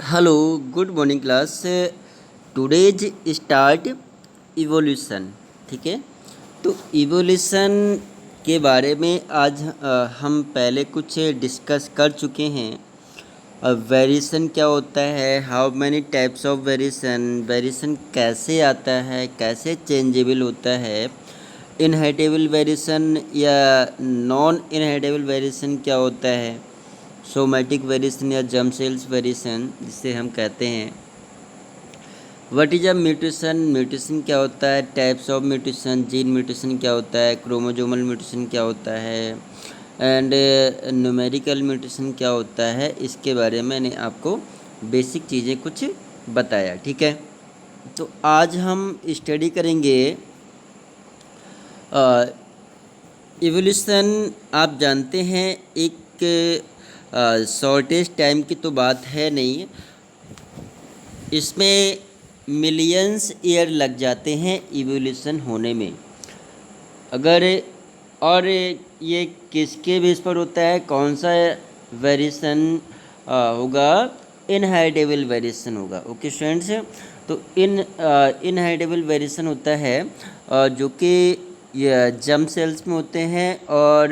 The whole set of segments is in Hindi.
Hello, good morning class. Today's start evolution. ठीक है, तो इवोल्यूशन के बारे में आज हम पहले कुछ डिस्कस कर चुके हैं। वेरिएशन क्या होता है, how many types of variation, variation कैसे आता है, कैसे चेंजेबल होता है, इनहेरिटेबल वेरिएशन या नॉन इनहेरिटेबल वेरिएशन क्या होता है, सोमैटिक वेरिएशन या जर्म सेल्स वेरिएशन जिसे हम कहते हैं। What is a mutation, mutation क्या होता है, types of mutation, gene mutation क्या होता है, क्रोमोजोमल म्यूटेशन क्या होता है, एंड न्यूमेरिकल म्यूटेशन क्या होता है, इसके बारे में मैंने आपको बेसिक चीज़ें कुछ बताया। ठीक है, तो आज हम स्टडी करेंगे इवोल्यूशन। आप जानते हैं एक शॉर्टेस्ट टाइम की तो बात है नहीं, इसमें मिलियंस ईयर लग जाते हैं इवोल्यूशन होने में। अगर और ये किसके बेस पर होता है, कौन सा वेरिएशन होगा, इनहेरिटेबल वेरिएशन होगा। ओके स्टूडेंट्स, तो इनहेरिटेबल वेरिएशन होता है जो कि जर्म सेल्स में होते हैं और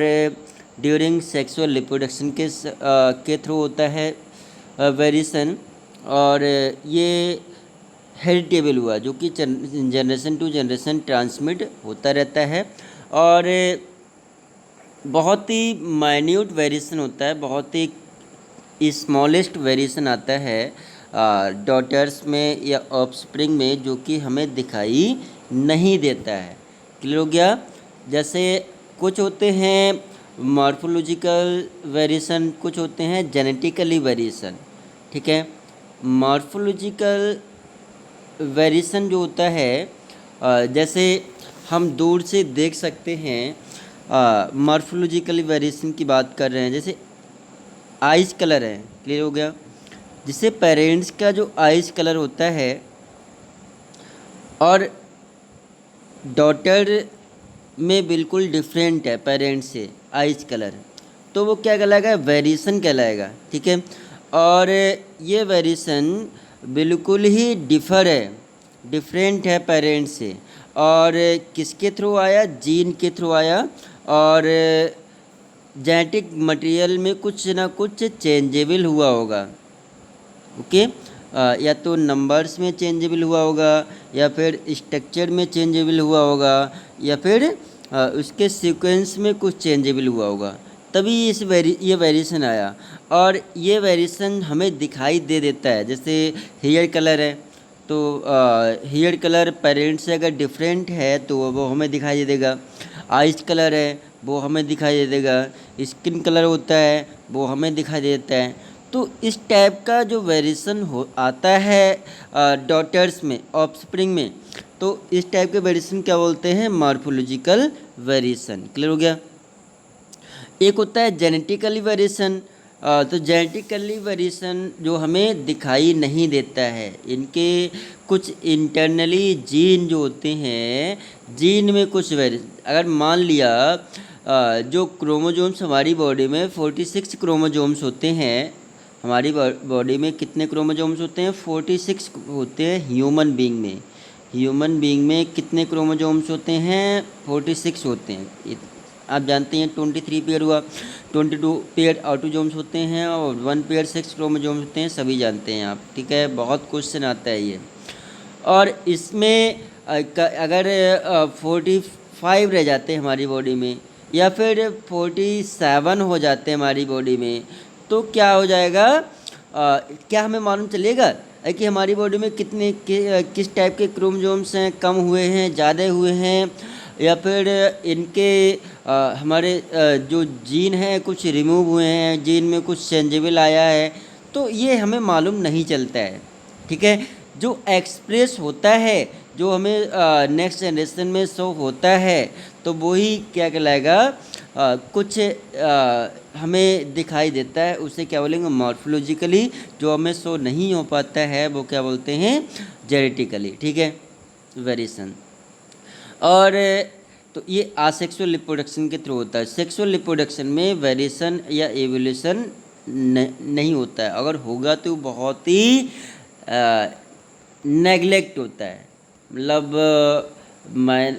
ड्यूरिंग सेक्सुअल रिप्रोडक्शन के थ्रू होता है वेरिएशन। और ये हेरिटेबल हुआ जो कि जनरेशन टू जनरेशन ट्रांसमिट होता रहता है। और बहुत ही माइन्यूट वेरिएशन होता है, बहुत ही स्मॉलेस्ट वेरिएशन आता है डॉटर्स में या ऑफस्प्रिंग में, जो कि हमें दिखाई नहीं देता है। क्लियर हो गया। जैसे कुछ होते हैं मॉर्फोलॉजिकल वेरिएशन, कुछ होते हैं जेनेटिकली वेरिएशन। ठीक है, मॉर्फोलॉजिकल वेरिएशन जो होता है जैसे हम दूर से देख सकते हैं। मॉर्फोलॉजिकल वेरिएशन की बात कर रहे हैं, जैसे आइज कलर है। क्लियर हो गया। जिससे पेरेंट्स का जो आइज कलर होता है और डॉटर में बिल्कुल डिफरेंट है पेरेंट्स से आइज कलर, तो वो क्या कहलाएगा, वेरिएशन कहलाएगा। ठीक है, और ये वेरिएशन बिल्कुल ही डिफरेंट है पेरेंट्स से, और किसके थ्रू आया, जीन के थ्रू आया, और जेनेटिक मटेरियल में कुछ ना कुछ चेंजेबल हुआ होगा। ओके, या तो नंबर्स में चेंजेबल हुआ होगा, या फिर स्ट्रक्चर में चेंजेबल हुआ होगा, या फिर उसके सीक्वेंस में कुछ चेंजेबल हुआ होगा, तभी ये वेरिएशन आया। और ये वेरिएशन हमें दिखाई दे देता है। जैसे हेयर कलर है, तो हेयर कलर पेरेंट्स से अगर डिफरेंट है तो वो हमें दिखाई दे देगा। आइज कलर है वो हमें दिखाई दे देगा। स्किन कलर होता है वो हमें दिखाई देता है। तो इस टाइप का जो वेरिएशन हो आता है डॉटर्स में, ऑफस्प्रिंग में, तो इस टाइप के वेरिएशन क्या बोलते हैं, मॉर्फोलॉजिकल वेरिएशन। क्लियर हो गया। एक होता है जेनेटिकली वेरिएशन। तो जेनेटिकली वेरिएशन जो हमें दिखाई नहीं देता है, इनके कुछ इंटरनली जीन जो होते हैं, जीन में कुछ वेरिएशन, अगर मान लिया जो क्रोमोजोम्स हमारी बॉडी में 46 क्रोमोजोम्स होते हैं। हमारी बॉडी में कितने क्रोमोजोम्स होते हैं, 46 होते हैं ह्यूमन बीइंग में। ह्यूमन बीइंग में कितने क्रोमोजोम्स होते हैं, 46 होते हैं। आप जानते हैं 23 पेयर हुआ, 22 पेयर ऑटोजोम्स होते हैं और 1 पेयर 6 क्रोमोजोम्स होते हैं, सभी जानते हैं आप। ठीक है, बहुत क्वेश्चन आता है ये। और इसमें अगर 45 रह जाते हैं हमारी बॉडी में, या फिर 47 हो जाते हैं हमारी बॉडी में, तो क्या हो जाएगा, क्या हमें मालूम चलेगा कि हमारी बॉडी में किस टाइप के क्रोमोसोम्स हैं, कम हुए हैं, ज़्यादा हुए हैं, या फिर इनके हमारे जो जीन हैं कुछ रिमूव हुए हैं, जीन में कुछ चेंजेबल आया है, तो ये हमें मालूम नहीं चलता है। ठीक है, जो एक्सप्रेस होता है, जो हमें नेक्स्ट जनरेशन में शो होता है, तो वही क्या कहलाएगा, कुछ हमें दिखाई देता है, उसे क्या बोलेंगे, मॉर्फोलॉजिकली। जो हमें शो नहीं हो पाता है वो क्या बोलते हैं, जेनेटिकली। ठीक है, वेरिएशन। और तो ये आसेक्सुअल रिप्रोडक्शन के थ्रू होता है। सेक्सुअल रिप्रोडक्शन में वेरिएशन या एवोल्यूशन नहीं होता है, अगर होगा तो बहुत ही नेगलेक्ट होता है, मतलब मैं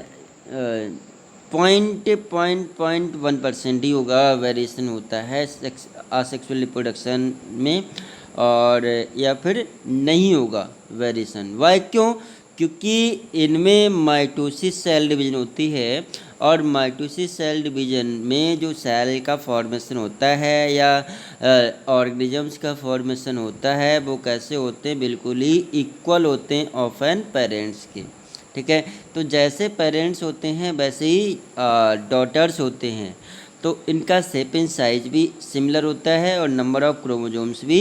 पॉइंट 1% ही होगा वेरिएशन होता है असेक्सुअल रिप्रोडक्शन में, और या फिर नहीं होगा वेरिएशन। वाई क्यों? क्योंकि इनमें माइटोसिस सेल डिवीजन होती है, और माइटोसिस सेल डिवीजन में जो सेल का फॉर्मेशन होता है या ऑर्गेनिजम्स का फॉर्मेशन होता है वो कैसे होते हैं, बिल्कुल ही इक्वल होते हैं ऑफ एन पेरेंट्स के। ठीक है, तो जैसे पेरेंट्स होते हैं वैसे ही डॉटर्स होते हैं, तो इनका शेप एंड साइज भी सिमिलर होता है और नंबर ऑफ क्रोमोजोम्स भी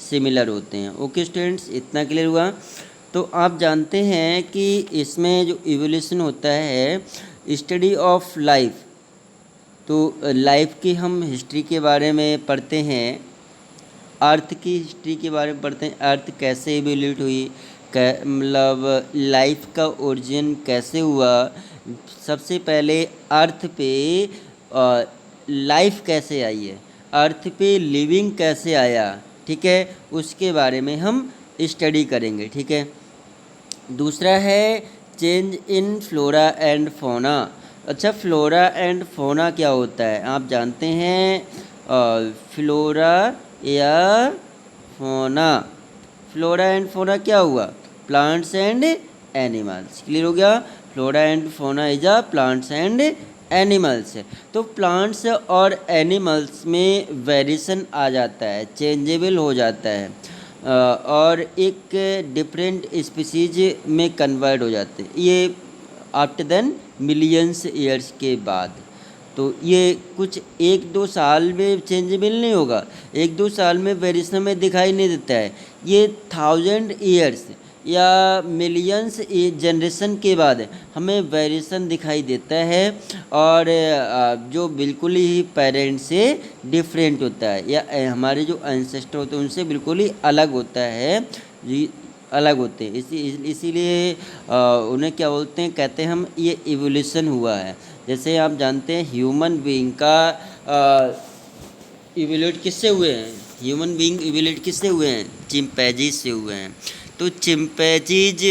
सिमिलर होते हैं। ओके स्टूडेंट्स, इतना क्लियर हुआ। तो आप जानते हैं कि इसमें जो इवोल्यूशन होता है, स्टडी ऑफ लाइफ, तो लाइफ की हम हिस्ट्री के बारे में पढ़ते हैं, अर्थ की हिस्ट्री के बारे में पढ़ते हैं, अर्थ कैसे इवोल्यूट हुई, मतलब लाइफ का ओरिजिन कैसे हुआ, सबसे पहले अर्थ पे लाइफ कैसे आई है, अर्थ पे लिविंग कैसे आया, ठीक है, उसके बारे में हम स्टडी करेंगे। ठीक है, दूसरा है change in flora and fauna. अच्छा, फ्लोरा एंड फोना क्या होता है आप जानते हैं? फ्लोरा या फोना, फ्लोरा एंड फोना क्या हुआ? Plants and animals. क्लियर हो गया? Flora and fauna is a plants and animals. तो प्लांट्स और एनिमल्स में वेरिएशन आ जाता है, चेंजेबल हो जाता है, और एक डिफरेंट स्पीसीज में कन्वर्ट हो जाते हैं, ये आफ्टर देन मिलियंस ईयर्स के बाद। तो ये कुछ 1-2 साल में चेंजेबल नहीं होगा, 1-2 साल में वेरिएशन में दिखाई नहीं देता है, ये 1000 ईयर्स या मिलियंस जनरेशन के बाद हमें वेरिएशन दिखाई देता है, और जो बिल्कुल ही पेरेंट्स से डिफरेंट होता है या हमारे जो एंसेस्टर होते हैं उनसे बिल्कुल ही अलग होता है, अलग होते हैं। इसीलिए उन्हें क्या बोलते हैं, कहते हैं हम ये इवोल्यूशन हुआ है। जैसे आप जानते हैं ह्यूमन बीइंग का इवोल्यूट किससे हुए हैं? ह्यूमन बीइंग इवोल्यूट किससे हुए हैं? चिंपैंजीज से हुए हैं। तो चिंपैंजीज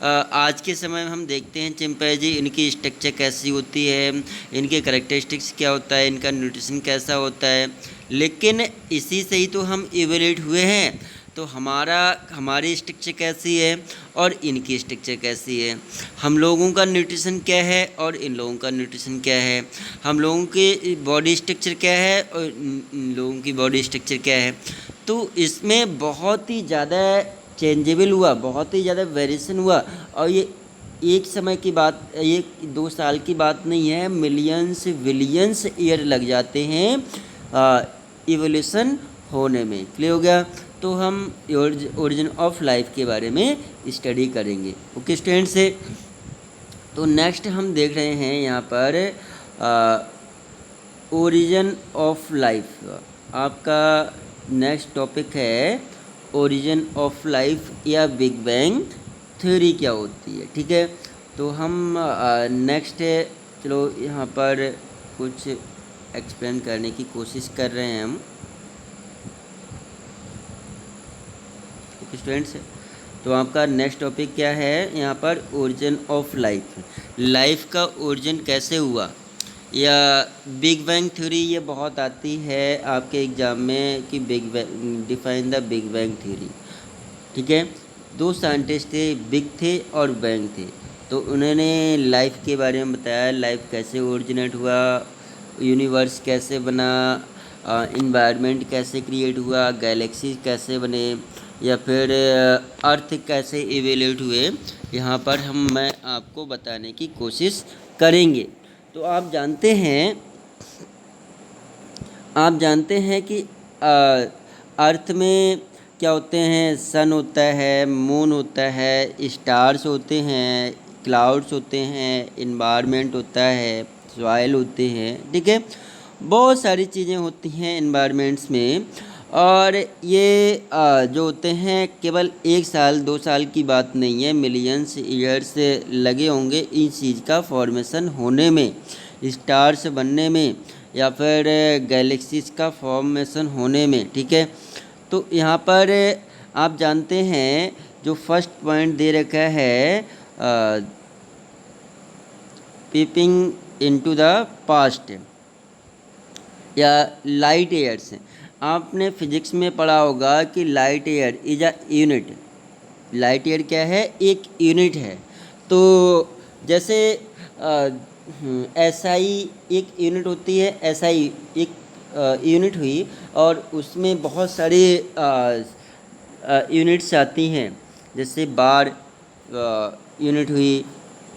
आज के समय में हम देखते हैं चिंपैंजी, इनकी स्ट्रक्चर कैसी होती है, इनके कैरेक्टरिस्टिक्स क्या होता है, इनका न्यूट्रिशन कैसा होता है, लेकिन इसी से ही तो हम इवोल्यूट हुए हैं। तो हमारी स्ट्रक्चर कैसी है और इनकी स्ट्रक्चर कैसी है, हम लोगों का न्यूट्रिशन क्या है और इन लोगों का न्यूट्रिशन क्या है, हम लोगों की बॉडी स्ट्रक्चर क्या है और इन लोगों की बॉडी स्ट्रक्चर क्या है। तो इसमें बहुत ही ज़्यादा चेंजेबल हुआ, बहुत ही ज़्यादा वेरिएशन हुआ, और ये एक समय की बात, 1-2 साल की बात नहीं है, मिलियंस बिलियंस ईयर लग जाते हैं इवोल्यूशन होने में। क्लियर हो गया? तो हम ओरिजिन ऑफ लाइफ के बारे में स्टडी करेंगे। ओके स्टूडेंट्स से, तो नेक्स्ट हम देख रहे हैं यहाँ पर ओरिजिन ऑफ लाइफ। आपका नेक्स्ट टॉपिक है ओरिजिन ऑफ लाइफ या बिग बैंग थ्योरी क्या होती है। ठीक है, तो हम नेक्स्ट चलो यहाँ पर कुछ एक्सप्लेन करने की कोशिश कर रहे हैं हम स्टूडेंट्स। तो आपका नेक्स्ट टॉपिक क्या है यहाँ पर? ओरिजिन ऑफ लाइफ, लाइफ का ओरिजिन कैसे हुआ, या बिग बैंग थ्योरी। ये बहुत आती है आपके एग्ज़ाम में कि big bang, define the big bang theory. ठीक है, 2 साइंटिस्ट थे, बिग थे और बैंग थे, तो उन्होंने लाइफ के बारे में बताया, लाइफ कैसे ओरिजिनेट हुआ, यूनिवर्स कैसे बना, इन्वायरमेंट कैसे क्रिएट हुआ, गैलेक्सी कैसे बने, या फिर अर्थ कैसे इवेल्यूट हुए, यहाँ पर मैं आपको बताने की कोशिश करेंगे। तो आप जानते हैं कि अर्थ में क्या होते हैं? सन होता है, मून होता है, स्टार्स होते हैं, क्लाउड्स होते हैं, इन्वायरमेंट होता है, सॉइल होते हैं। ठीक है, बहुत सारी चीज़ें होती हैं इन्वायरमेंट्स में, और ये जो होते हैं केवल 1 साल 2 साल की बात नहीं है, मिलियंस ईयर्स लगे होंगे इस चीज़ का फॉर्मेशन होने में, स्टार्स बनने में, या फिर गैलेक्सीज का फॉर्मेशन होने में, ठीक है। तो यहाँ पर आप जानते हैं जो फर्स्ट पॉइंट दे रखा है पीपिंग इनटू द पास्ट या लाइट ईयर्स। आपने फिजिक्स में पढ़ा होगा कि light year is a unit. Light year क्या है? एक यूनिट है। तो जैसे एसआई एक यूनिट होती है, एसआई एक यूनिट हुई और उसमें बहुत सारे यूनिट्स आती हैं, जैसे बार यूनिट हुई,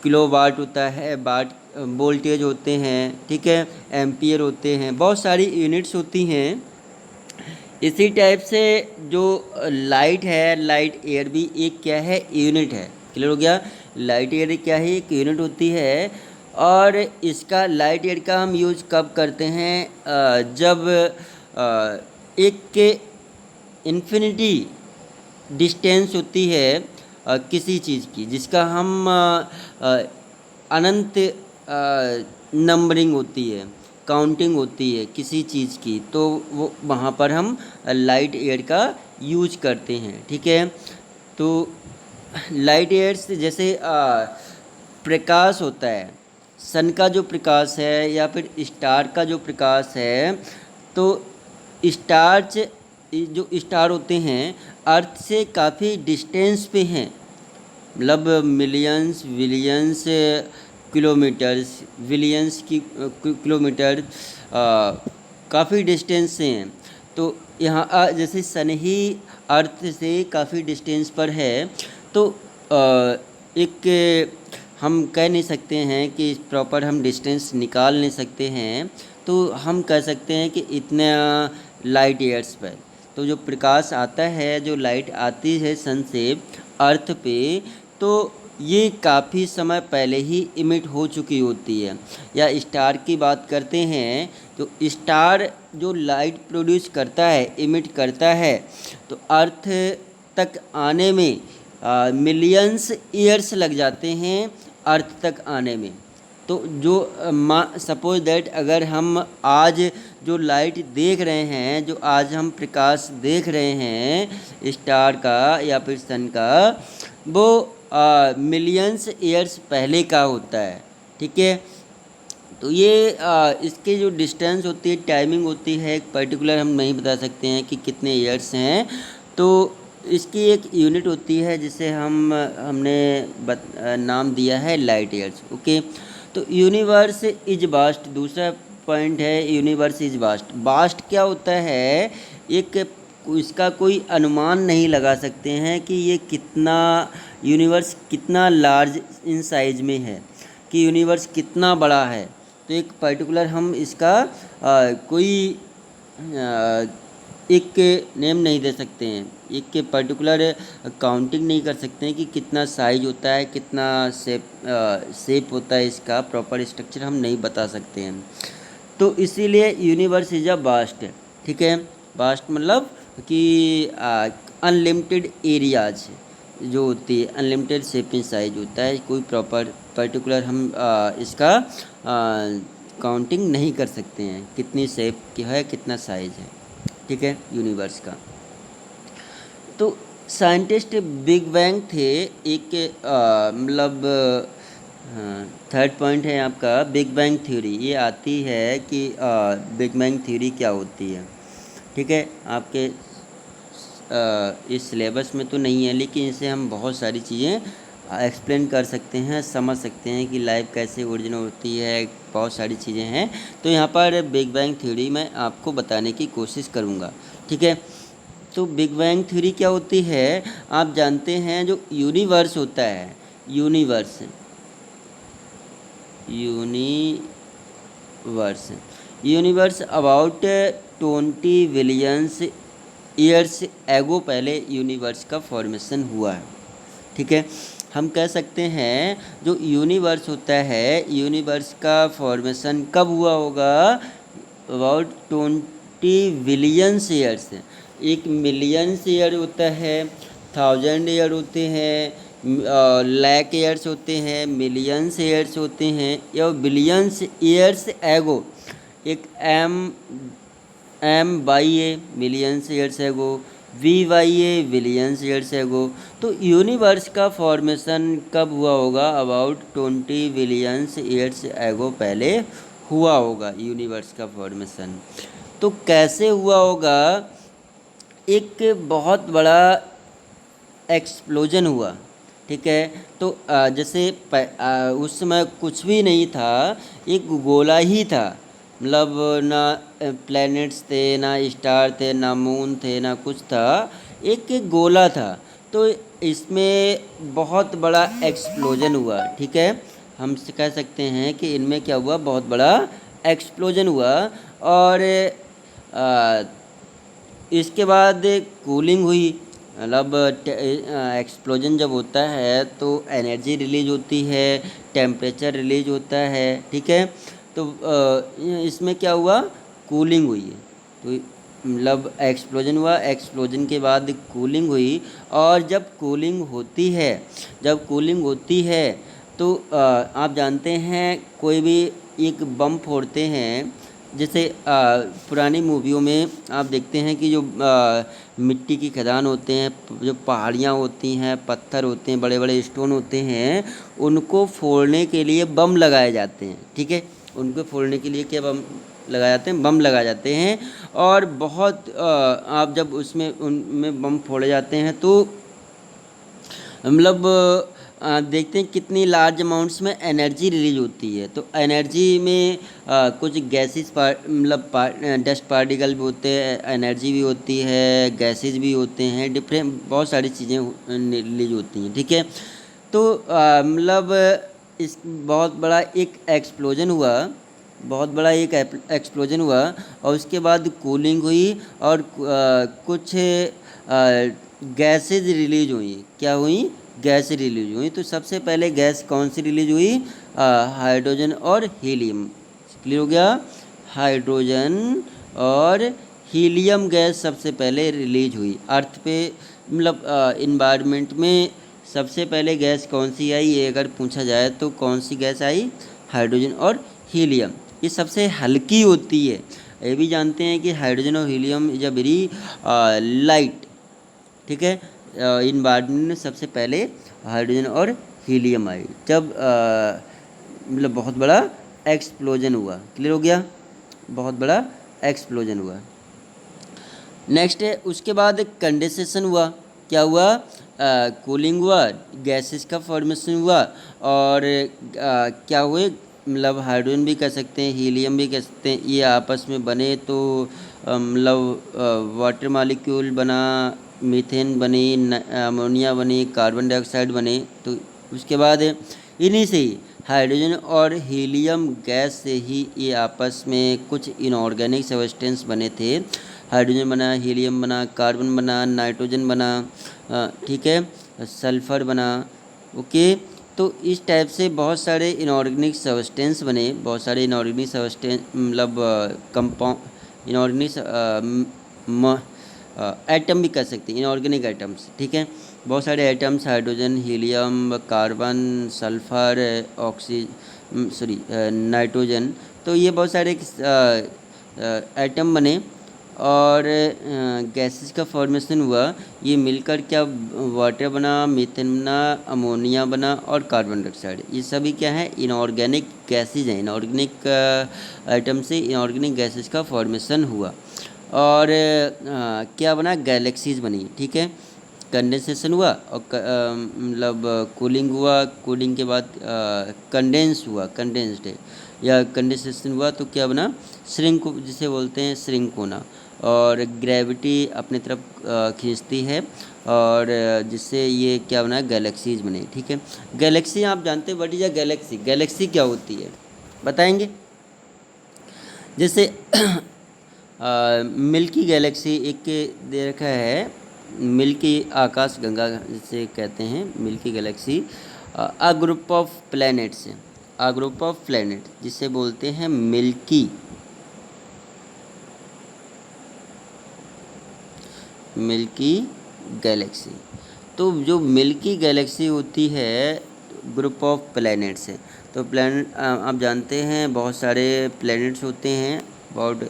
किलो वाट होता है, वाट वोल्टेज होते हैं, ठीक है, एम्पियर होते हैं, बहुत सारी यूनिट्स होती हैं। इसी टाइप से जो लाइट है, लाइट ईयर भी एक क्या है? यूनिट है। क्लियर हो गया? लाइट ईयर क्या है? एक यूनिट होती है। और इसका लाइट ईयर का हम यूज कब करते हैं? जब एक के इन्फिनिटी डिस्टेंस होती है किसी चीज़ की, जिसका हम अनंत नंबरिंग होती है, काउंटिंग होती है किसी चीज़ की, तो वो वहाँ पर हम लाइट ईयर का यूज करते हैं, ठीक है। तो लाइट ईयर्स जैसे प्रकाश होता है, सन का जो प्रकाश है या फिर स्टार का जो प्रकाश है, तो स्टार्स जो स्टार होते हैं अर्थ से काफ़ी डिस्टेंस पे हैं, मतलब मिलियंस बिलियंस किलोमीटर्स, बिलियंस की किलोमीटर काफ़ी डिस्टेंस से हैं। तो यहाँ जैसे सन ही अर्थ से काफ़ी डिस्टेंस पर है, तो एक हम कह नहीं सकते हैं कि प्रॉपर हम डिस्टेंस निकाल नहीं सकते हैं, तो हम कह सकते हैं कि इतना लाइट ईयर्स पर। तो जो प्रकाश आता है, जो लाइट आती है सन से अर्थ पे, तो ये काफ़ी समय पहले ही इमिट हो चुकी होती है। या स्टार की बात करते हैं, तो स्टार जो लाइट प्रोड्यूस करता है, इमिट करता है, तो अर्थ तक आने में मिलियंस ईयर्स लग जाते हैं अर्थ तक आने में। तो जो सपोज दैट अगर हम आज जो लाइट देख रहे हैं, जो आज हम प्रकाश देख रहे हैं स्टार का या फिर सन का, वो मिलियंस ईयर्स पहले का होता है, ठीक है। तो ये इसके जो डिस्टेंस होती है, टाइमिंग होती है, एक पर्टिकुलर हम नहीं बता सकते हैं कि कितने ईयर्स हैं। तो इसकी एक यूनिट होती है जिसे हमने नाम दिया है लाइट ईयर्स, ओके। तो यूनिवर्स इज वास्ट, दूसरा पॉइंट है यूनिवर्स इज वास्ट। वास्ट क्या होता है? एक इसका कोई अनुमान नहीं लगा सकते हैं कि ये कितना यूनिवर्स कितना लार्ज इन साइज में है, कि यूनिवर्स कितना बड़ा है। तो एक पर्टिकुलर हम इसका कोई एक नेम नहीं दे सकते हैं, एक के पर्टिकुलर काउंटिंग नहीं कर सकते हैं कि कितना साइज होता है, कितना शेप होता है, इसका प्रॉपर स्ट्रक्चर हम नहीं बता सकते हैं। तो इसीलिए यूनिवर्स इज अ वास्ट, ठीक है। वास्ट मतलब कि अनलिमिटेड एरियाज जो होती है, अनलिमिटेड शेप इन साइज होता है, कोई प्रॉपर पर्टिकुलर हम इसका काउंटिंग नहीं कर सकते हैं कितनी शेप की है, कितना साइज है, ठीक है, यूनिवर्स का। तो साइंटिस्ट बिग बैंग थे, एक मतलब थर्ड पॉइंट है आपका बिग बैंग थ्योरी। ये आती है कि बिग बैंग थ्योरी क्या होती है, ठीक है। आपके इस सिलेबस में तो नहीं है, लेकिन इसे हम बहुत सारी चीज़ें एक्सप्लेन कर सकते हैं, समझ सकते हैं कि लाइफ कैसे ओरिजिन होती है, बहुत सारी चीज़ें हैं। तो यहाँ पर बिग बैंग थ्योरी मैं आपको बताने की कोशिश करूँगा, ठीक है। तो बिग बैंग थ्योरी क्या होती है? आप जानते हैं जो यूनिवर्स होता है, universe universe about 20 billions years ago पहले यूनिवर्स का फॉर्मेशन हुआ है, ठीक है। हम कह सकते हैं जो यूनिवर्स होता है, यूनिवर्स का फॉर्मेशन कब हुआ होगा? About 20 billions years. एक मिलियंस ईयर होता है, 1000 ईयर होते हैं, लाख ईयर्स होते हैं, मिलियंस ईयर्स होते हैं, या बिलियंस ईयर्स एगो एक M/A millions years ago, V/A billions years ago. तो यूनिवर्स का फॉर्मेशन कब हुआ होगा? अबाउट 20 बिलियंस ईयर्स एगो पहले हुआ होगा यूनिवर्स का फॉर्मेशन। तो कैसे हुआ होगा? एक बहुत बड़ा एक्सप्लोजन हुआ, ठीक है। तो जैसे उस समय कुछ भी नहीं था, एक गोला ही था, मतलब ना प्लैनेट्स थे, ना स्टार थे, ना मून थे, ना कुछ था, एक एक गोला था। तो इसमें बहुत बड़ा एक्सप्लोजन हुआ, ठीक है। हम कह सकते हैं कि इनमें क्या हुआ, बहुत बड़ा एक्सप्लोजन हुआ। और आ, इसके बाद कूलिंग हुई, मतलब एक्सप्लोजन जब होता है तो एनर्जी रिलीज होती है, टेम्परेचर रिलीज होता है, ठीक है। तो इसमें क्या हुआ, कूलिंग हुई है। तो मतलब एक्सप्लोजन हुआ, एक्सप्लोजन के बाद कूलिंग हुई। और जब कूलिंग होती है तो आप जानते हैं कोई भी एक बम फोड़ते हैं, जैसे पुरानी मूवियों में आप देखते हैं कि जो मिट्टी की खदान होते हैं, जो पहाड़ियाँ होती हैं, पत्थर होते हैं, बड़े बड़े स्टोन होते हैं, उनको फोड़ने के लिए बम लगाए जाते हैं, ठीक है। उनको फोड़ने के लिए क्या बम लगाए जाते हैं? बम लगाए जाते हैं। और बहुत आप जब उसमें उनमें बम फोड़े जाते हैं तो मतलब देखते हैं कितनी लार्ज अमाउंट्स में एनर्जी रिलीज होती है। तो एनर्जी में कुछ गैसेस मतलब डस्ट पार्टिकल भी होते हैं, एनर्जी भी होती है, गैसेस भी होते हैं, डिफरेंट बहुत सारी चीज़ें रिलीज होती हैं, ठीक है। तो मतलब इस बहुत बड़ा एक एक्सप्लोजन हुआ, बहुत बड़ा एक एक्सप्लोजन हुआ। और उसके बाद कूलिंग हुई और कुछ गैसेज रिलीज हुई। क्या हुई? गैस रिलीज हुई। तो सबसे पहले गैस कौन सी रिलीज हुई? हाइड्रोजन और हीलियम। क्लियर हो गया? हाइड्रोजन और हीलियम गैस सबसे पहले रिलीज हुई अर्थ पे, मतलब इन्वायरमेंट में। सबसे पहले गैस कौन सी आई, ये अगर पूछा जाए तो कौन सी गैस आई? हाइड्रोजन और हीलियम। ये सबसे हल्की होती है। ये भी जानते हैं कि हाइड्रोजन और helium is a very light, ठीक है। इन्वायरमेंट में सबसे पहले हाइड्रोजन और हीलियम आई जब मतलब बहुत बड़ा एक्सप्लोजन हुआ। क्लियर हो गया? बहुत बड़ा एक्सप्लोजन हुआ। नेक्स्ट है, उसके बाद कंडेंसेशन हुआ। क्या हुआ? कूलिंग हुआ, गैसेस का फॉर्मेशन हुआ। और क्या हुए, मतलब हाइड्रोजन भी कह सकते हैं, हीलियम भी कह सकते हैं, ये आपस में बने तो मतलब वाटर मॉलिक्यूल बना, मीथेन बनी, अमोनिया बनी, कार्बन डाइऑक्साइड बने। तो उसके बाद इन्हीं से ही हाइड्रोजन और हीलियम गैस से ही ये आपस में कुछ इनऑर्गेनिक सब्सटेंस बने थे। हाइड्रोजन बना, हीलियम बना, कार्बन बना, नाइट्रोजन बना, ठीक है, सल्फ़र बना। ओके। तो इस टाइप से बहुत सारे इनऑर्गेनिक सब्सटेंस बने, बहुत सारे इनऑर्गेनिक सब्सटेंस मतलब कंपाउंड, इनऑर्गेनिक एटम भी कर सकते हैं, इनऑर्गेनिक एटम्स, ठीक है। बहुत सारे atoms, hydrogen, helium, carbon, sulphur, nitrogen. तो ये बहुत सारे एटम बने और गैसेस का फॉर्मेशन हुआ। ये मिलकर क्या वाटर बना, मीथेन बना, अमोनिया बना और कार्बन डाइऑक्साइड। ये सभी क्या है? इनऑर्गेनिक गैसेज हैं। इनऑर्गेनिक आइटम से इनऑर्गेनिक गैसेज का फॉर्मेशन हुआ। और क्या बना? गैलेक्सीज बनी, ठीक है। कंडेंसेशन हुआ और मतलब कूलिंग हुआ, कूलिंग के बाद कंडेंस हुआ, कंडेंस्ड है, या कंडेंसेशन हुआ तो क्या बना? श्रिंक, जिसे बोलते हैं श्रिंक होना। और ग्रेविटी अपने तरफ खींचती है और जिससे ये क्या बना? गैलेक्सीज बने, ठीक है। गैलेक्सी आप जानते हैं, what is a Galaxy? Galaxy क्या होती है बताएंगे? जैसे मिल्की गैलेक्सी एक दे रखा है, मिल्की आकाश गंगा जिसे कहते हैं, milky Galaxy a group of planets, a group of planet जिसे बोलते हैं मिल्की, मिल्की गैलेक्सी। तो जो मिल्की गैलेक्सी होती है ग्रुप ऑफ प्लैनेट्स है। तो प्लैनेट आप जानते हैं बहुत सारे प्लैनेट्स होते हैं अबाउट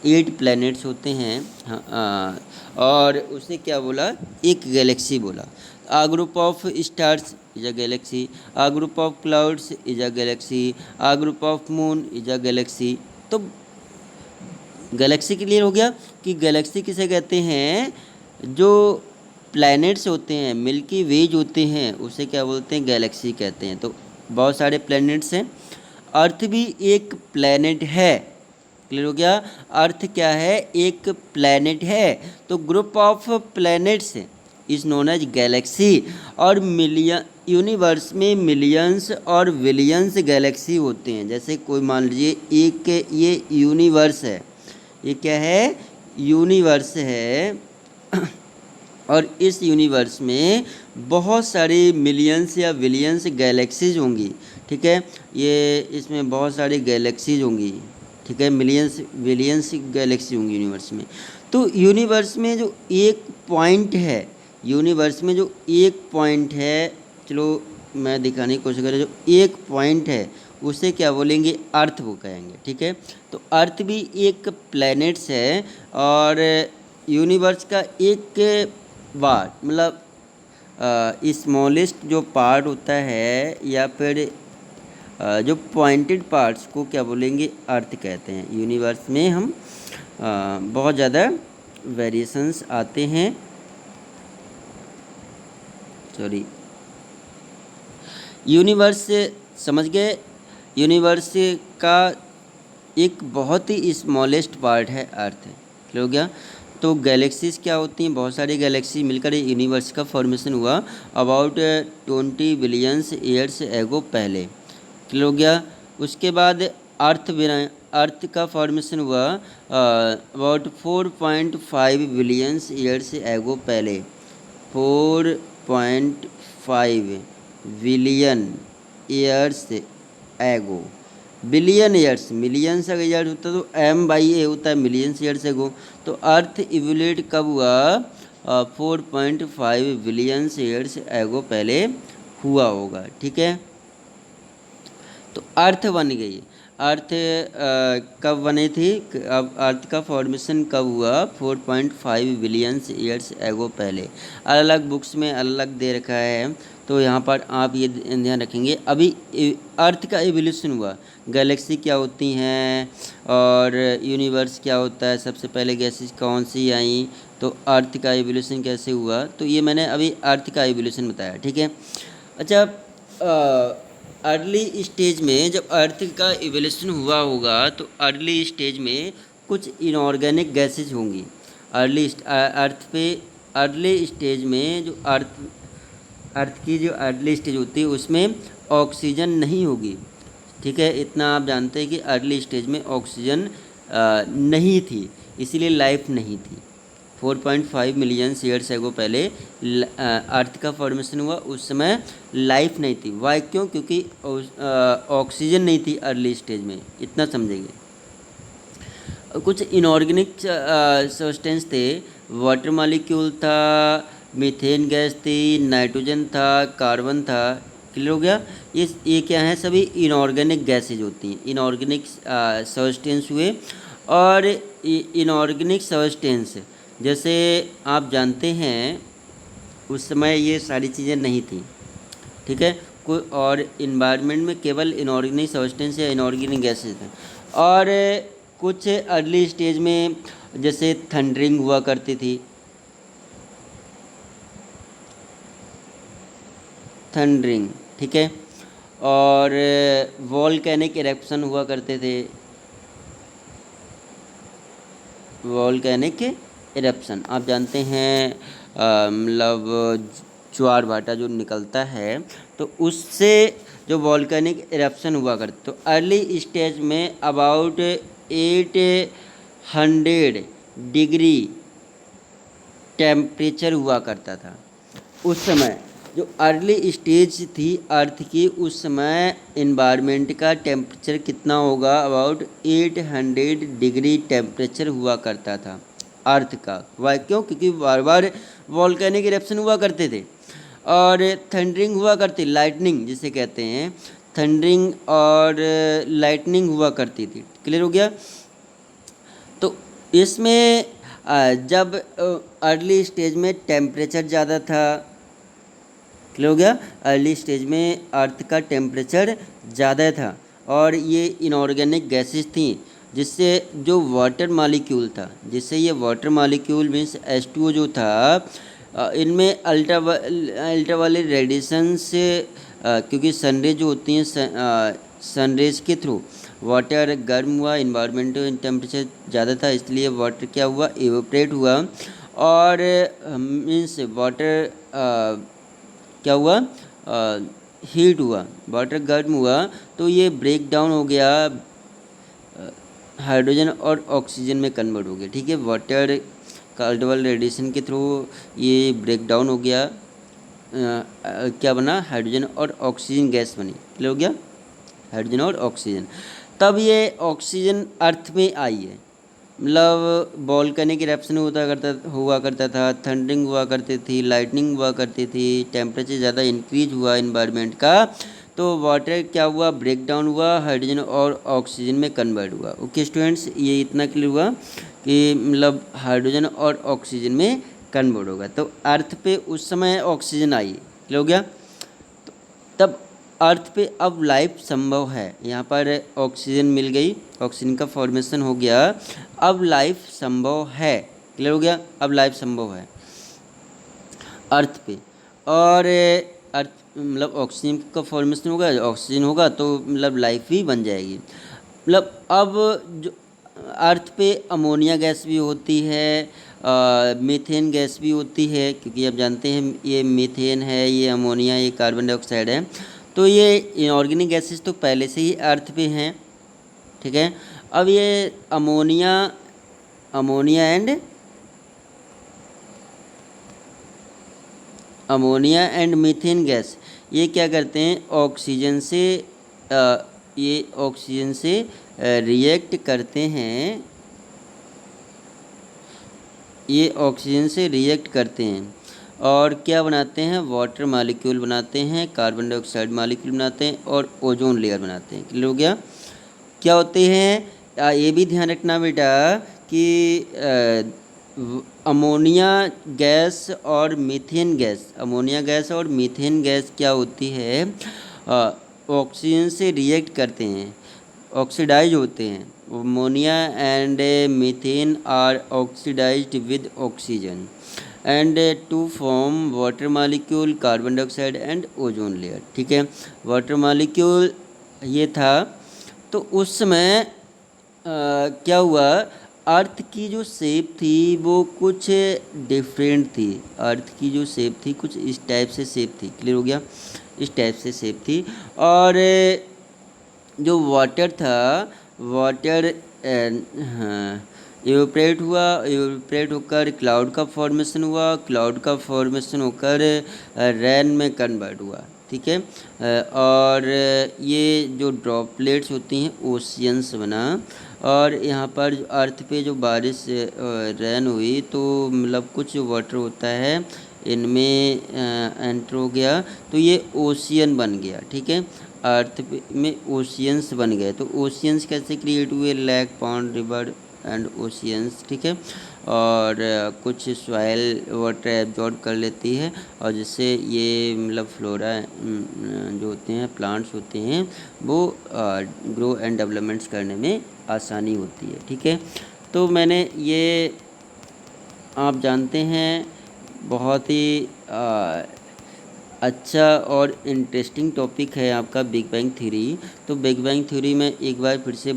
8 प्लैनेट्स होते हैं। हाँ, और उसे क्या बोला, एक गैलेक्सी बोला। A group of stars is a galaxy, a group of clouds is a galaxy, a group of moon is a galaxy. तो गैलेक्सी क्लियर हो गया कि गैलेक्सी किसे कहते हैं, जो प्लैनेट्स होते हैं, मिल्की वेज होते हैं, उसे क्या बोलते हैं, गैलेक्सी कहते हैं। तो बहुत सारे प्लैनेट्स हैं, अर्थ भी एक प्लैनेट है। क्लियर हो गया, अर्थ क्या है, एक प्लैनेट है। तो group of planets is known as galaxy. और मिलियन यूनिवर्स में मिलियंस और बिलियंस गैलेक्सी होते हैं। जैसे कोई मान लीजिए एक ये यूनिवर्स है, ये क्या है, यूनिवर्स है, और इस यूनिवर्स में बहुत सारी मिलियंस या बिलियंस गैलेक्सीज होंगी। ठीक है, ये इसमें बहुत सारी गैलेक्सीज होंगी। ठीक है, मिलियंस बिलियंस गैलेक्सी होंगी यूनिवर्स में। तो यूनिवर्स में जो एक पॉइंट है, यूनिवर्स में जो एक पॉइंट है, चलो मैं दिखाने की कोशिश करें, जो एक पॉइंट है उसे क्या बोलेंगे, अर्थ वो कहेंगे। ठीक है, तो अर्थ भी एक प्लैनेट्स है, और यूनिवर्स का एक बार मतलब स्मॉलेस्ट जो पार्ट होता है, या फिर जो पॉइंटेड पार्ट्स को क्या बोलेंगे, अर्थ कहते हैं। यूनिवर्स में हम बहुत ज़्यादा वेरिएशंस आते हैं, सॉरी, यूनिवर्स समझ गए। यूनिवर्स का एक बहुत ही स्मॉलेस्ट पार्ट है अर्थ। क्लियर हो गया। तो गैलेक्सीज क्या होती हैं, बहुत सारी गैलेक्सी मिलकर यूनिवर्स का फॉर्मेशन हुआ अबाउट 20 बिलियंस ईयर्स एगो पहले। क्लियर हो गया। उसके बाद अर्थ का फॉर्मेशन हुआ अबाउट 4.5 बिलियंस ईयर्स एगो पहले। 4.5 billion years ago. Billion years, millions अगर ईयर्स होता तो M/A होता है, मिलियंस ईयर्स एगो। तो अर्थ इवोल्यूट कब हुआ, 4.5 बिलियंस ईयर्स एगो पहले हुआ होगा। ठीक है, तो अर्थ बन गई। अर्थ कब बनी थी, अब अर्थ का फॉर्मेशन कब हुआ, 4.5 बिलियंस ईयर्स एगो पहले। अलग अलग बुक्स में अलग अलग दे रखा है, तो यहाँ पर आप ये ध्यान रखेंगे। अभी अर्थ का एवोल्यूशन हुआ, गैलेक्सी क्या होती हैं और यूनिवर्स क्या होता है, सबसे पहले गैसेस कौन सी आई, तो अर्थ का एवोल्यूशन कैसे हुआ, तो ये मैंने अभी अर्थ का एवोल्यूशन बताया। ठीक है, अच्छा, अर्ली स्टेज में जब अर्थ का इवोल्यूशन हुआ होगा, तो अर्ली स्टेज में कुछ इनऑर्गेनिक गैसेज होंगी। अर्थ पे अर्ली स्टेज में जो अर्थ की जो अर्ली स्टेज होती है उसमें ऑक्सीजन नहीं होगी। ठीक है, इतना आप जानते हैं कि अर्ली स्टेज में ऑक्सीजन नहीं थी, इसीलिए लाइफ नहीं थी। 4.5 मिलियन ईयर्स एगो पहले अर्थ का फॉर्मेशन हुआ, उस समय लाइफ नहीं थी। वाई, क्यों, क्योंकि ऑक्सीजन नहीं थी अर्ली स्टेज में, इतना समझेंगे। कुछ इनऑर्गेनिक सब्सटेंस थे, वाटर मॉलिक्यूल था, मीथेन गैस थी, नाइट्रोजन था, कार्बन था। क्लियर हो गया। ये क्या है, सभी इनऑर्गेनिक गैसेज होती हैं, इनऑर्गेनिक सब्सटेंस हुए। और इनऑर्गेनिक सब्सटेंस जैसे आप जानते हैं उस समय ये सारी चीज़ें नहीं थी। ठीक है, कोई और इन्वायरमेंट में केवल इनऑर्गेनिक सब्सटेंस या इनऑर्गेनिक गैसेज थे। और कुछ अर्ली स्टेज में जैसे थंडरिंग हुआ करती थी, थंडरिंग। ठीक है, और वॉल्केनिक इरेप्शन हुआ करते थे, वॉल्केनिक इरप्शन आप जानते हैं, मतलब ज्वार भाटा जो निकलता है, तो उससे जो वॉल्केनिक इरप्शन हुआ करता। तो अर्ली स्टेज में अबाउट 800 डिग्री टेम्परेचर हुआ करता था। उस समय जो अर्ली स्टेज थी अर्थ की, उस समय इन्वायरमेंट का टेम्परेचर कितना होगा, अबाउट 800 डिग्री टेम्परेचर हुआ करता था अर्थ का। वाई, क्यों, क्योंकि बार बार वॉल्केनिक इरप्शन हुआ करते थे और थंडरिंग हुआ करती, लाइटनिंग जिसे कहते हैं, थंडरिंग और लाइटनिंग हुआ करती थी। क्लियर हो गया। तो इसमें जब अर्ली स्टेज में टेम्परेचर ज़्यादा था, क्लियर हो गया, अर्ली स्टेज में अर्थ का टेम्परेचर ज़्यादा था और ये इनऑर्गेनिक गैसेस थी, जिससे जो वाटर मालिक्यूल था, जिससे ये वाटर मालिक्यूल मीन्स H2O जो था, इनमें अल्ट्रावायलेट रेडिएशन से क्योंकि सनरेज जो होती हैं सनरेज के थ्रू वाटर गर्म हुआ, इन्वायरमेंटल टेम्परेचर ज़्यादा था, इसलिए वाटर क्या हुआ, इवेपोरेट हुआ और मीन्स वाटर क्या हुआ, हीट हुआ, वाटर गर्म हुआ तो ये ब्रेक डाउन हो गया, हाइड्रोजन और ऑक्सीजन में कन्वर्ट हो गया। ठीक है, वाटर का अल्ट्रावायलेट रेडिएशन के थ्रू ये ब्रेक डाउन हो गया, क्या बना, हाइड्रोजन और ऑक्सीजन गैस बनी। क्लियर हो गया, हाइड्रोजन और ऑक्सीजन। तब ये ऑक्सीजन अर्थ में आई है, मतलब वोल्केनिक इरप्शन हुआ करता था, थंडरिंग हुआ करती थी, लाइटनिंग हुआ करती थी, टेम्परेचर ज़्यादा इंक्रीज हुआ इन्वायरमेंट का, तो वाटर क्या हुआ, ब्रेक डाउन हुआ, हाइड्रोजन और ऑक्सीजन में कन्वर्ट हुआ। ओके स्टूडेंट्स, ये इतना क्लियर हुआ कि मतलब हाइड्रोजन और ऑक्सीजन में कन्वर्ट होगा। तो अर्थ पे उस समय ऑक्सीजन आई, क्लियर हो गया। तो तब अर्थ पे अब लाइफ संभव है, यहाँ पर ऑक्सीजन मिल गई, ऑक्सीजन का फॉर्मेशन हो गया, अब लाइफ संभव है। क्लियर हो गया, अब लाइफ संभव है अर्थ पे। और अर्थ मतलब ऑक्सीजन का फॉर्मेशन होगा, ऑक्सीजन होगा तो मतलब लाइफ भी बन जाएगी। मतलब अब जो अर्थ पे अमोनिया गैस भी होती है, मीथेन गैस भी होती है, क्योंकि आप जानते हैं ये मीथेन है, ये अमोनिया, ये कार्बन डाइऑक्साइड है। तो ये इनऑर्गेनिक गैसेस तो पहले से ही अर्थ पे हैं। ठीक है, अब ये अमोनिया एंड मीथेन गैस ये क्या करते हैं, ऑक्सीजन से रिएक्ट करते हैं, ये ऑक्सीजन से रिएक्ट करते हैं और क्या बनाते हैं, वाटर मालिक्यूल बनाते हैं, कार्बन डाइऑक्साइड मालिक्यूल बनाते हैं और ओजोन लेयर बनाते हैं। क्लियर हो गया। क्या होते हैं, ये भी ध्यान रखना बेटा कि अमोनिया गैस और मीथेन गैस क्या होती है, ऑक्सीजन से रिएक्ट करते हैं, ऑक्सीडाइज होते हैं। Ammonia and methane are oxidized with oxygen and to form water molecule, carbon dioxide and ozone layer. ठीक है, वाटर मालिक्यूल ये था। तो उस समय क्या हुआ, अर्थ की जो शेप थी वो कुछ डिफरेंट थी, अर्थ की जो शेप थी कुछ इस टाइप से शेप थी। क्लियर हो गया, इस टाइप से शेप थी। और जो वाटर था, वाटर इवेपोरेट होकर क्लाउड का फॉर्मेशन हुआ, क्लाउड का फॉर्मेशन होकर रेन में कन्वर्ट हुआ। ठीक है, और ये जो ड्रॉपलेट्स होती हैं ओशियंस बना, और यहाँ पर अर्थ पे जो बारिश रेन हुई तो मतलब कुछ वाटर होता है इनमें एंटर हो गया तो ये ओशियन बन गया। ठीक है, अर्थ में ओशियंस बन गए। तो ओशियंस कैसे क्रिएट हुए, lake, pond, river and oceans. ठीक है, और कुछ सॉइल वाटर एब्जॉर्ब कर लेती है और जिससे ये मतलब फ्लोरा जो होते हैं, प्लांट्स होते हैं, वो ग्रो एंड डेवलपमेंट्स करने में आसानी होती है। ठीक है, तो मैंने ये आप जानते हैं बहुत ही अच्छा और इंटरेस्टिंग टॉपिक है आपका बिग बैंग थ्योरी। तो बिग बैंग थ्योरी में एक बार फिर से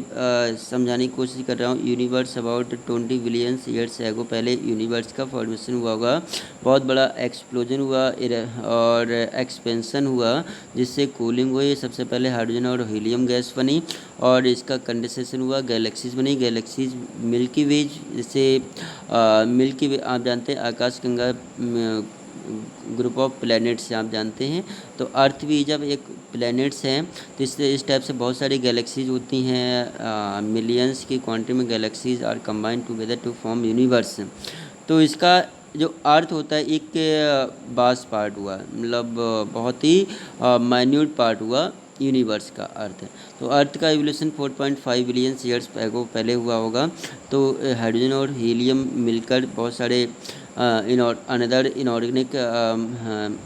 समझाने की कोशिश कर रहा हूँ। Universe about 20 billion years ago पहले यूनिवर्स का फॉर्मेशन हुआ होगा, बहुत बड़ा एक्सप्लोजन हुआ और एक्सपेंशन हुआ जिससे कूलिंग हुई। सबसे पहले हाइड्रोजन और हीलियम गैस बनी और इसका कंडेंसेशन हुआ, गैलेक्सीज बनी। गैलेक्सीज मिल्की वे, जैसे मिल्की वे आप जानते हैं आकाशगंगा ग्रुप ऑफ प्लैनेट्स आप जानते हैं। तो अर्थ भी जब एक प्लैनेट्स हैं तो इस टाइप से बहुत सारी गैलेक्सीज होती हैं, मिलियंस की क्वांटिटी में galaxies are combined together to form universe. तो इसका जो अर्थ होता है एक बास पार्ट हुआ, मतलब बहुत ही माइन्यूट पार्ट हुआ यूनिवर्स का अर्थ। तो अर्थ का एवोल्यूशन 4.5 बिलियन ईयर्स एगो पहले हुआ होगा। तो हाइड्रोजन और हीलियम मिलकर बहुत सारे अनदर इनऑर्गेनिक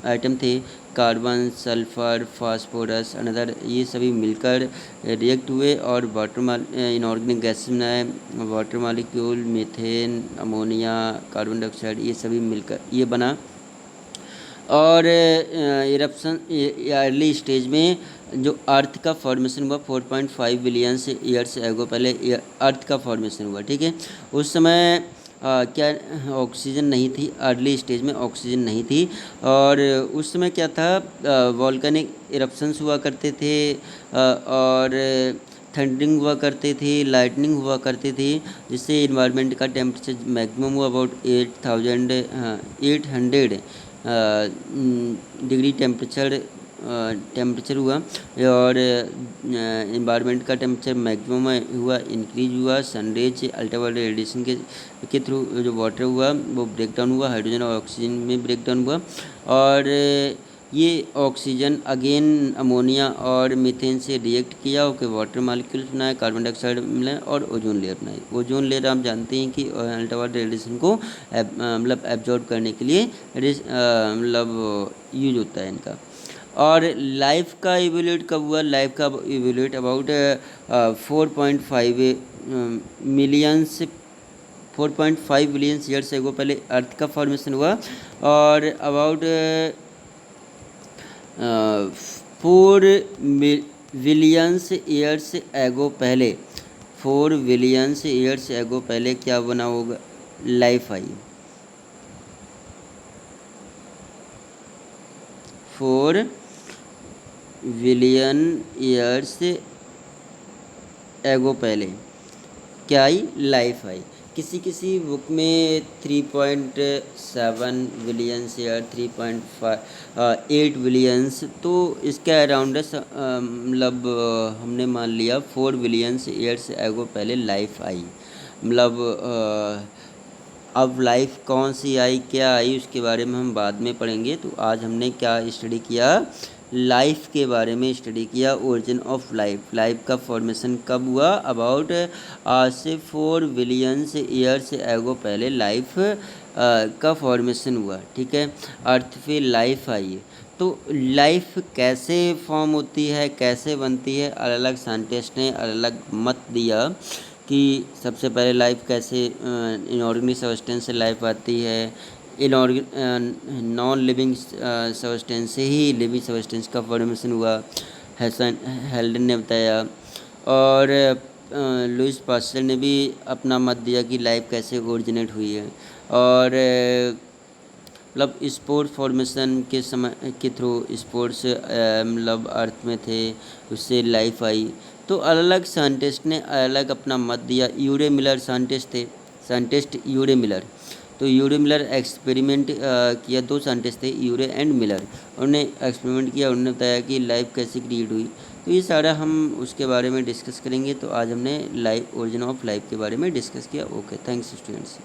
आइटम थे, कार्बन, सल्फर, फास्फोरस, अनदर, ये सभी मिलकर रिएक्ट हुए और वाटर इनऑर्गेनिक गैसेस बनाए, water molecule, methane, ammonia, carbon dioxide, ये सभी मिलकर ये बना। और इरप्शन अर्ली स्टेज में जो अर्थ का फॉर्मेशन हुआ 4.5 बिलियन से ईयर्स एगो पहले अर्थ का फॉर्मेशन हुआ, ठीक है। उस समय क्या ऑक्सीजन नहीं थी, अर्ली स्टेज में ऑक्सीजन नहीं थी। और उस समय क्या था, वॉल्केनिक इरप्शंस हुआ करते थे, और थंडरिंग हुआ करते थे, लाइटनिंग हुआ करते थे, जिससे इन्वायरमेंट का टेम्परेचर मैक्सिमम हुआ अबाउट 800 डिग्री टेम्परेचर हुआ। और इन्वायरमेंट का टेम्परेचर मैक्सिमम हुआ, इंक्रीज हुआ। सनरेज अल्ट्रावायलेट रेडिएशन के थ्रू जो वाटर हुआ वो ब्रेक डाउन हुआ, हाइड्रोजन और ऑक्सीजन में ब्रेक डाउन हुआ। और ये ऑक्सीजन अगेन अमोनिया और मीथेन से रिएक्ट किया, ओके, वाटर मालिक्यूल्स बनाए, कार्बन डाइऑक्साइड मिलाए और ओजोन लेयर बनाई। ओजोन लेयर आप जानते हैं कि अल्ट्रावायलेट रेडिएशन को मतलब एब्जॉर्ब करने के लिए मतलब यूज होता है इनका। और लाइफ का इवोल्यूट कब हुआ? लाइफ का evolute about 4.5 millions 4.5 billion years ago पहले अर्थ का फॉर्मेशन हुआ। और अबाउट 4 बिलियंस ईयर्स एगो पहले 4 बिलियंस ईयर्स एगो पहले क्या बना होगा? Life I. 4 billion years ago पहले क्या आई? Life I. किसी किसी बुक में 3.7 बिलियंस या 3.8 बिलियंस, तो इसके अराउंड मतलब हमने मान लिया 4 बिलियंस ईयर्स एगो पहले लाइफ आई। मतलब अब लाइफ कौन सी आई, क्या आई, उसके बारे में हम बाद में पढ़ेंगे। तो आज हमने क्या स्टडी किया? लाइफ के बारे में स्टडी किया, ओरिजिन ऑफ लाइफ। लाइफ का फॉर्मेशन कब हुआ? अबाउट आज से 4 बिलियंस ईयर्स एगो पहले लाइफ का फॉर्मेशन हुआ, ठीक है। अर्थ पे लाइफ आई है। तो लाइफ कैसे फॉर्म होती है, कैसे बनती है, अलग अलग साइंटिस्ट ने अलग अलग मत दिया कि सबसे पहले लाइफ कैसे इनऑर्गेनिक सब्सटेंस से लाइफ आती है, नॉन लिविंग सब्सटेंस से ही लिविंग सब्सटेंस का फॉर्मेशन हुआ, हेल्डन ने बताया। और लुइस पास्चर ने भी अपना मत दिया कि लाइफ कैसे ओरिजिनेट हुई है। और मतलब स्पोर्ट्स फॉर्मेशन के समय के थ्रू स्पोर्ट्स मतलब अर्थ में थे, उससे लाइफ आई। तो अलग अलग साइंटिस्ट ने अलग अपना मत दिया। यूरे मिलर साइंटिस्ट थे, साइंटिस्ट यूरे मिलर। तो यूरे मिलर एक्सपेरिमेंट किया, 2 साइंटिस्ट थे, यूरे एंड मिलर। उन्होंने एक्सपेरिमेंट किया, उन्होंने बताया कि लाइफ कैसे क्रिएट हुई। तो ये सारा हम उसके बारे में डिस्कस करेंगे। तो आज हमने लाइफ, ओरिजिन ऑफ लाइफ के बारे में डिस्कस किया। Okay, thanks students.